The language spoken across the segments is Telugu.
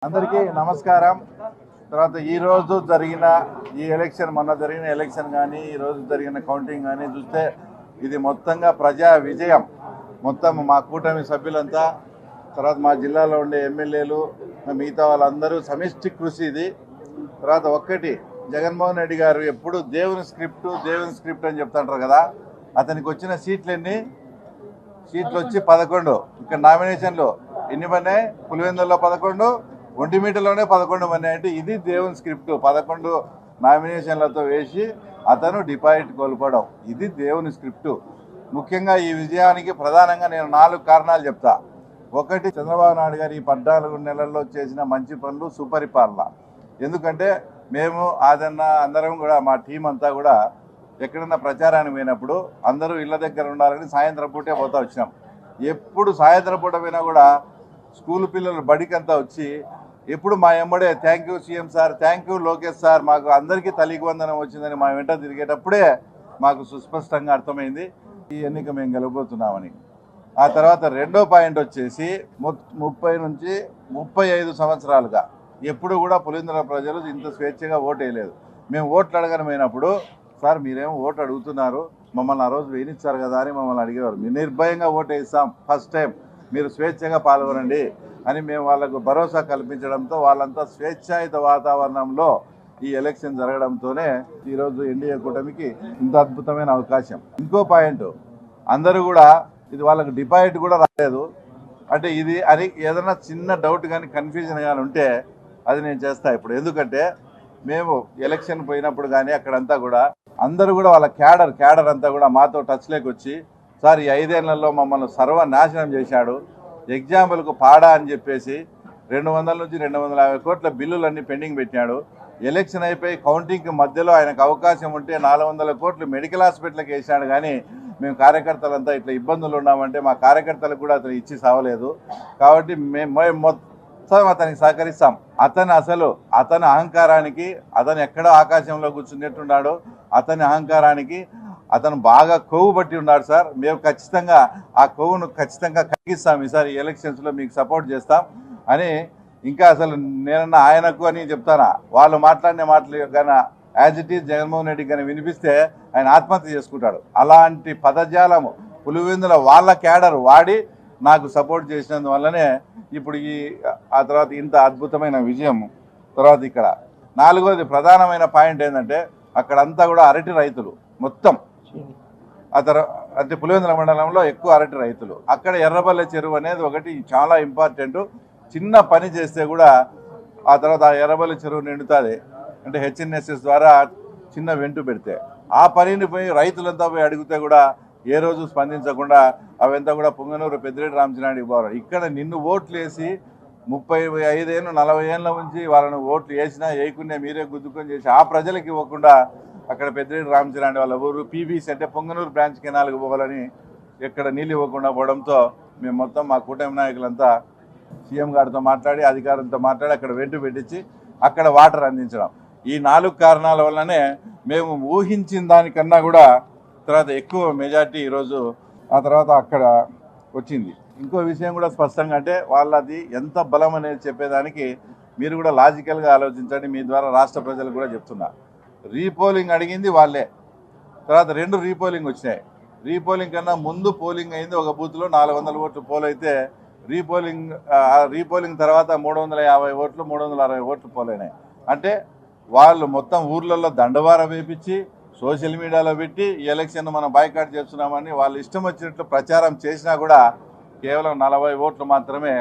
అందరికీ నమస్కారం. తర్వాత ఈ రోజు జరిగిన ఈ ఎలక్షన్, మొన్న జరిగిన ఎలక్షన్ కానీ ఈ రోజు జరిగిన కౌంటింగ్ కానీ చూస్తే ఇది మొత్తంగా ప్రజా విజయం. మొత్తం మా కూటమి సభ్యులంతా, తర్వాత మా జిల్లాలో ఉండే ఎమ్మెల్యేలు, మిగతా వాళ్ళందరూ సమిష్టి కృషి ఇది. తర్వాత ఒక్కటి, జగన్మోహన్ రెడ్డి గారు ఎప్పుడు దేవుని స్క్రిప్ట్ అని చెప్తుంటారు కదా, అతనికి వచ్చిన సీట్లు వచ్చి 11. ఇక్కడ నామినేషన్లు ఎన్ని పడినాయి? పులివెందుల్లో 11, ఒంటిమిటలోనే 11 పడినాయి. అంటే ఇది దేవుని స్క్రిప్ట్. 11 నామినేషన్లతో వేసి అతను డిపాజిట్ కోల్పోవడం, ఇది దేవుని స్క్రిప్టు. ముఖ్యంగా ఈ విజయానికి ప్రధానంగా నేను 4 కారణాలు చెప్తా. ఒకటి, చంద్రబాబు నాయుడు గారు ఈ 14 నెలల్లో చేసిన మంచి పనులు, సుపరిపాలన. ఎందుకంటే మేము అందరం కూడా, మా టీం అంతా కూడా ఎక్కడన్నా ప్రచారానికి పోయినప్పుడు అందరూ ఇళ్ళ దగ్గర ఉండాలని సాయంత్రం పూటే పోతా వచ్చినాం. ఎప్పుడు సాయంత్రం పూట పోయినా కూడా స్కూల్ పిల్లలు బడికంతా వచ్చి ఎప్పుడు మా ఎంబడే thank you CM sir, thank you Lokesh sir, మాకు అందరికీ తల్లికి వందనం వచ్చిందని మా వెంట తిరిగేటప్పుడే మాకు సుస్పష్టంగా అర్థమైంది ఈ ఎన్నిక మేము గెలవబోతున్నామని. ఆ తర్వాత రెండో పాయింట్ వచ్చేసి, 30 నుంచి 35 సంవత్సరాలుగా ఎప్పుడు కూడా పులివెందుల ప్రజలు ఇంత స్వేచ్ఛగా ఓటు వేయలేదు. మేము ఓట్లు అడగనమైనప్పుడు, సార్ మీరేమో ఓటు అడుగుతున్నారు, మమ్మల్ని ఆ రోజు వేయించారు కదా అని మమ్మల్ని అడిగేవారు. మేము నిర్భయంగా ఓటు వేస్తాం, ఫస్ట్ టైం మీరు స్వేచ్ఛగా పాల్గొనండి అని మేము వాళ్ళకు భరోసా కల్పించడంతో వాళ్ళంతా స్వేచ్ఛాయుత వాతావరణంలో ఈ ఎలక్షన్ జరగడంతోనే ఈరోజు ఎన్డీఏ కూటమికి ఇంత అద్భుతమైన అవకాశం. ఇంకో పాయింట్, అందరూ కూడా ఇది వాళ్ళకు డిపాజిట్ కూడా రాలేదు. అంటే ఇది అని ఏదైనా చిన్న డౌట్ కానీ కన్ఫ్యూజన్ కానీ ఉంటే అది నేను చేస్తా ఇప్పుడు. ఎందుకంటే మేము ఎలక్షన్ పోయినప్పుడు కానీ అక్కడంతా కూడా అందరూ కూడా వాళ్ళ క్యాడర్ అంతా కూడా మాతో టచ్లోకి వచ్చి, సార్ ఈ 5 ఏళ్లలో మమ్మల్ని సర్వనాశనం చేశాడు, ఎగ్జాంపుల్కు పాడా అని చెప్పేసి 200 నుంచి 250 కోట్ల బిల్లులన్నీ పెండింగ్ పెట్టాడు. ఎలక్షన్ అయిపోయి కౌంటింగ్కి మధ్యలో ఆయనకు అవకాశం ఉంటే 400 కోట్లు మెడికల్ హాస్పిటల్కి వేసాడు. కానీ మేము కార్యకర్తలంతా ఇట్లా ఇబ్బందులు ఉన్నామంటే మా కార్యకర్తలకు కూడా అతను ఇచ్చి సావలేదు. కాబట్టి మేము మొత్తం అతనికి సహకరిస్తాం. అతని అహంకారానికి, అతను ఎక్కడో ఆకాశంలో కూర్చున్నట్టున్నాడు, అతని అహంకారానికి అతను బాగా కొవ్వు పట్టి ఉన్నాడు సార్. మేము ఖచ్చితంగా ఆ కొవ్వును ఖచ్చితంగా కరిగిస్తాం ఈసారి ఎలక్షన్స్లో, మీకు సపోర్ట్ చేస్తాం అని. ఇంకా అసలు నేనన్నా ఆయనకు అని చెప్తానా, వాళ్ళు మాట్లాడిన మాటలు కానీ as it is Jaganmohan Reddy కానీ వినిపిస్తే ఆయన ఆత్మహత్య చేసుకుంటాడు. అలాంటి పదజాలము పులివెందుల వాళ్ళ క్యాడర్ వాడి నాకు సపోర్ట్ చేసినందువల్లనే ఇప్పుడు ఆ తర్వాత ఇంత అద్భుతమైన విజయం. తర్వాత ఇక్కడ 4వది ప్రధానమైన పాయింట్ ఏంటంటే, అక్కడంతా కూడా అరటి రైతులు మొత్తం. అంటే పులివెందుల మండలంలో ఎక్కువ అరటి రైతులు. అక్కడ ఎర్రబల్లె చెరువు అనేది ఒకటి చాలా ఇంపార్టెంట్. చిన్న పని చేస్తే కూడా ఆ తర్వాత ఆ ఎర్రబల్లె చెరువు నిండుతుంది. అంటే హెచ్ఎన్ఎస్ఎస్ ద్వారా చిన్న వెంటు పెడితే ఆ పనిని పోయి రైతులంతా పోయి అడిగితే కూడా ఏ రోజు స్పందించకుండా అవంతా కూడా పొంగనూరు పెద్దిరెడ్డి రామచంద్రారెడ్డికి పోవాలి. ఇక్కడ నిన్ను ఓట్లు వేసి 35 ఏళ్ళు 40 ఏళ్ళ నుంచి వాళ్ళను ఓట్లు వేసినా వేయకుండా మీరే గుద్దుకొని చేసి ఆ ప్రజలకు ఇవ్వకుండా అక్కడ పెద్దిరెడ్డి రామచంద్రారెడ్డి వాళ్ళ ఊరు పీబీసీ అంటే పొంగనూరు బ్రాంచ్ కెనాల్కి పోవాలని ఎక్కడ నీళ్ళు ఇవ్వకుండా పోవడంతో మేము మొత్తం మా కూటమి నాయకులంతా సీఎం గారితో మాట్లాడి, అధికారులతో మాట్లాడి అక్కడ వెంటు పెట్టించి అక్కడ వాటర్ అందించడం. ఈ 4 కారణాల వల్లనే మేము ఊహించిన దానికన్నా కూడా తర్వాత ఎక్కువ మెజార్టీ ఈరోజు ఆ తర్వాత అక్కడ వచ్చింది. ఇంకో విషయం కూడా స్పష్టంగా, అంటే వాళ్ళది ఎంత బలం అనేది చెప్పేదానికి మీరు కూడా లాజికల్గా ఆలోచించండి. మీ ద్వారా రాష్ట్ర ప్రజలకు కూడా చెప్తున్నా. రీపోలింగ్ అడిగింది వాళ్ళే. తర్వాత 2 రీపోలింగ్ వచ్చినాయి. రీపోలింగ్ కన్నా ముందు పోలింగ్ అయింది ఒక బూత్లో 400 ఓట్లు పోల్ అయితే, రీపోలింగ్ తర్వాత 350 ఓట్లు 360 ఓట్లు పోలైనాయి. అంటే వాళ్ళు మొత్తం ఊర్లలో దండవార వేపించి సోషల్ మీడియాలో పెట్టి ఈ ఎలక్షన్ మనం బాయ్కాట్ చేస్తున్నామని వాళ్ళు ఇష్టం వచ్చినట్లు ప్రచారం చేసినా కూడా కేవలం 40 ఓట్లు మాత్రమే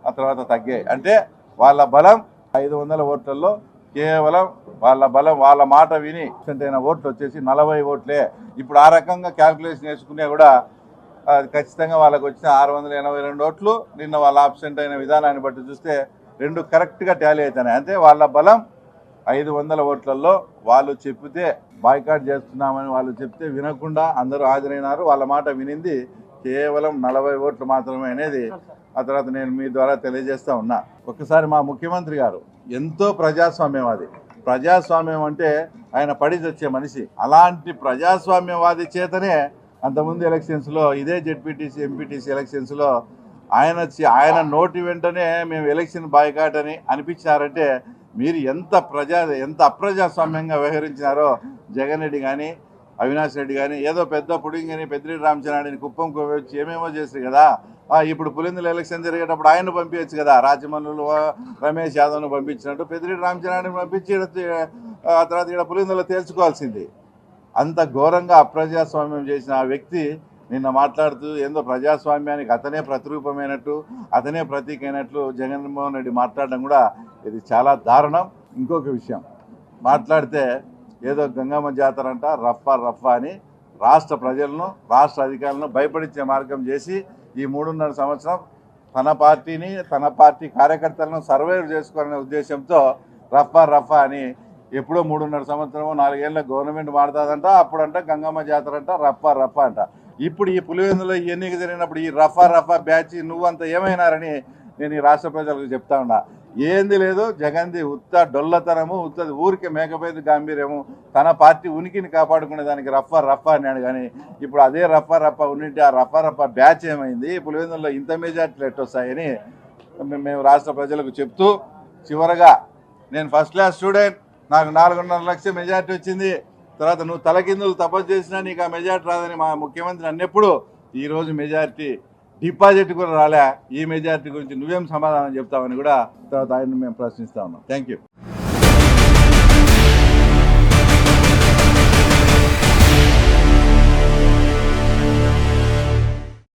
ఆ తర్వాత తగ్గాయి. అంటే వాళ్ళ బలం 500 ఓట్లలో కేవలం వాళ్ళ మాట విని అయిన ఓట్లు వచ్చేసి 40 ఓట్లే. ఇప్పుడు ఆ రకంగా క్యాల్కులేషన్ వేసుకునే కూడా ఖచ్చితంగా వాళ్ళకు వచ్చిన 682 ఓట్లు నిన్న వాళ్ళ ఆబ్సెంట్ అయిన విధానాన్ని బట్టి చూస్తే 2 కరెక్ట్గా టాలీ అవుతున్నాయి. అంటే వాళ్ళ బలం 500 ఓట్లలో వాళ్ళు చెప్తే బాయ్కాట్ చేస్తున్నామని వాళ్ళు చెప్తే వినకుండా అందరూ హాజరైనారు. వాళ్ళ మాట వినింది కేవలం 40 ఓట్లు మాత్రమే అనేది ఆ తర్వాత నేను మీ ద్వారా తెలియజేస్తా ఉన్నా. ఒకసారి మా ముఖ్యమంత్రి గారు ఎంతో ప్రజాస్వామ్యం అంటే ఆయన పడి వచ్చే మనిషి. అలాంటి ప్రజాస్వామ్యవాది చేతనే అంతకుముందు ఎలక్షన్స్లో ఇదే జెడ్పీటీసీ ఎంపీటీసీ ఎలక్షన్స్లో ఆయన నోటి వెంటనే మేము ఎలక్షన్ బాయ్కాట్ అని అనిపించారంటే మీరు ఎంత అప్రజాస్వామ్యంగా వ్యవహరించినారో జగన్ రెడ్డి కానీ అవినాష్ రెడ్డి కానీ ఏదో పెద్ద పుడింగని పెద్దిరెడ్డి రామచంద్రారెడ్డిని కుప్పంకు వచ్చి ఏమేమో చేశారు కదా. ఇప్పుడు పులిందుల ఎలక్షన్ జరిగేటప్పుడు ఆయన పంపించచ్చు కదా, రాజమల్లు రమేష్ యాదవ్ను పంపించినట్టు పెద్దిరెడ్డి రామచంద్రారెడ్డిని పంపించి ఆ తర్వాత ఇక్కడ పులిందులో తేల్చుకోవాల్సింది. అంత ఘోరంగా అప్రజాస్వామ్యం చేసిన ఆ వ్యక్తి నిన్న మాట్లాడుతూ ఏందో ప్రజాస్వామ్యానికి అతనే ప్రతిరూపమైనట్టు అతనే ప్రతీక అయినట్లు జగన్మోహన్ రెడ్డి మాట్లాడడం కూడా ఇది చాలా దారుణం. ఇంకొక విషయం మాట్లాడితే ఏదో గంగమ్మ జాతర అంట రఫా అని రాష్ట్ర ప్రజలను రాష్ట్ర అధికారులను భయపడించే మార్గం చేసి ఈ 3.5 సంవత్సరం తన పార్టీని తన పార్టీ కార్యకర్తలను సర్వైవ్ చేసుకోవాలనే ఉద్దేశంతో రఫా అని ఎప్పుడో 3.5 సంవత్సరం 4 ఏళ్ళ గవర్నమెంట్ మారుతుందంట, అప్పుడంట గంగమ్మ జాతర అంట రఫా అంట. ఇప్పుడు ఈ పులివెందులో ఈ ఎన్నిక జరిగినప్పుడు ఈ రఫా బ్యాచ్ నువ్వంత ఏమైనారని నేను ఈ రాష్ట్ర ప్రజలకు చెప్తా ఉన్నా. ఏంది లేదు, జగన్ది ఉత్త డొల్లతనము, ఉత్తది ఊరికే మేకపోయేది గాంభీర్యము, తన పార్టీ ఉనికిని కాపాడుకునే దానికి రఫా అన్నాడు. కానీ ఇప్పుడు అదే రఫా ఉన్నింటి ఆ రఫా బ్యాచ్ ఏమైంది, పులివెందులో ఇంత మెజార్టీలు ఎట్టొస్తాయని మేము రాష్ట్ర ప్రజలకు చెప్తూ, చివరగా నేను ఫస్ట్ క్లాస్ స్టూడెంట్, నాకు 4.5 లక్షల మెజార్టీ వచ్చింది, తర్వాత నువ్వు తలకిందులు తపస్సు చేసినా నీకు ఆ మెజార్టీ రాదని మా ముఖ్యమంత్రి అన్నప్పుడు ఈరోజు మెజార్టీ డిపాజిట్ కూడా రాలే, ఈ మెజార్టీ గురించి నువ్వేం సమాధానం చెప్తావని కూడా తర్వాత ఆయన మేము ప్రశ్నిస్తా ఉన్నాం. Thank you.